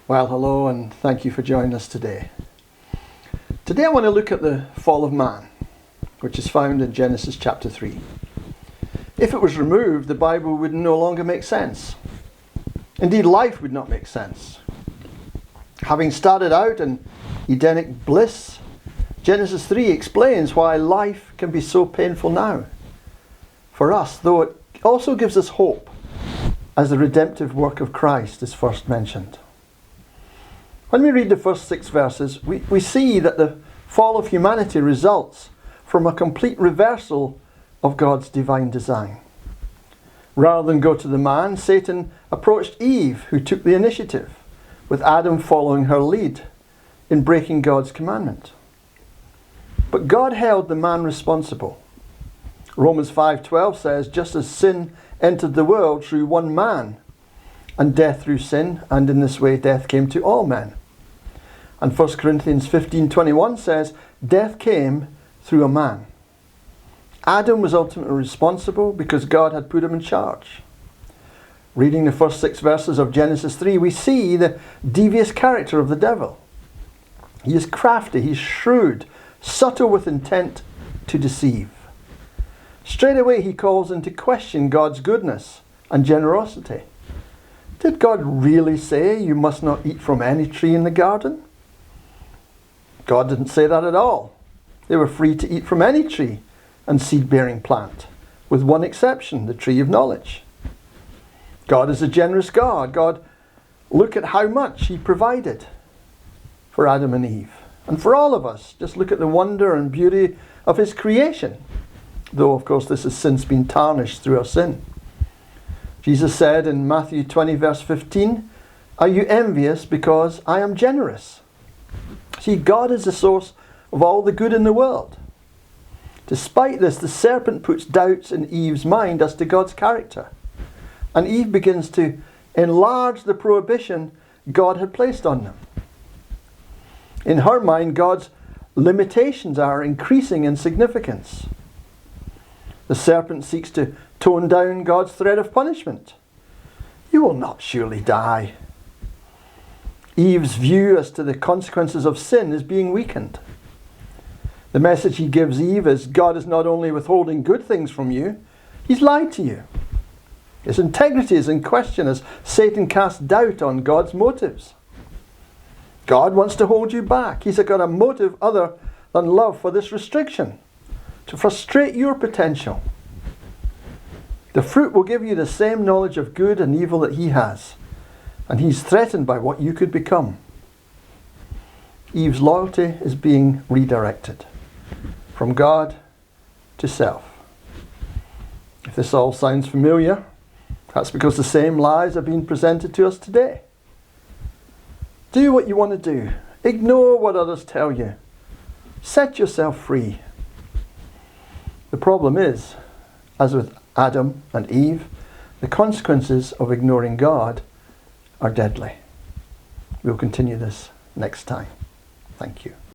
Well, hello and thank you for joining us today. Today I want to look at the fall of man, which is found in Genesis chapter 3. If it was removed, the Bible would no longer make sense. Indeed, life would not make sense. Having started out in Edenic bliss, Genesis 3 explains why life can be so painful now for us, though it also gives us hope as the redemptive work of Christ is first mentioned. When we read the first 6 verses, we see that the fall of humanity results from a complete reversal of God's divine design. Rather than go to the man, Satan approached Eve, who took the initiative, with Adam following her lead in breaking God's commandment. But God held the man responsible. Romans 5:12 says, just as sin entered the world through one man, and death through sin, and in this way death came to all men. And 1 Corinthians 15:21 says, death came through a man. Adam was ultimately responsible because God had put him in charge. Reading the first 6 verses of Genesis 3, we see the devious character of the devil. He is crafty, he's shrewd, subtle with intent to deceive. Straight away he calls into question God's goodness and generosity. Did God really say you must not eat from any tree in the garden? God didn't say that at all. They were free to eat from any tree and seed-bearing plant, with one exception, the tree of knowledge. God is a generous God. God, look at how much he provided for Adam and Eve. And for all of us, just look at the wonder and beauty of his creation. Though, of course, this has since been tarnished through our sin. Jesus said in Matthew 20 verse 15, are you envious because I am generous? See, God is the source of all the good in the world. Despite this, the serpent puts doubts in Eve's mind as to God's character. And Eve begins to enlarge the prohibition God had placed on them. In her mind, God's limitations are increasing in significance. The serpent seeks to tone down God's threat of punishment. You will not surely die. Eve's view as to the consequences of sin is being weakened. The message he gives Eve is God is not only withholding good things from you, he's lied to you. His integrity is in question as Satan casts doubt on God's motives. God wants to hold you back. He's got a motive other than love for this restriction, to frustrate your potential. The fruit will give you the same knowledge of good and evil that he has, and he's threatened by what you could become. Eve's loyalty is being redirected from God to self. If this all sounds familiar, that's because the same lies are being presented to us today. Do what you want to do. Ignore what others tell you. Set yourself free. The problem is, as with Adam and Eve, the consequences of ignoring God are deadly. We'll continue this next time. Thank you.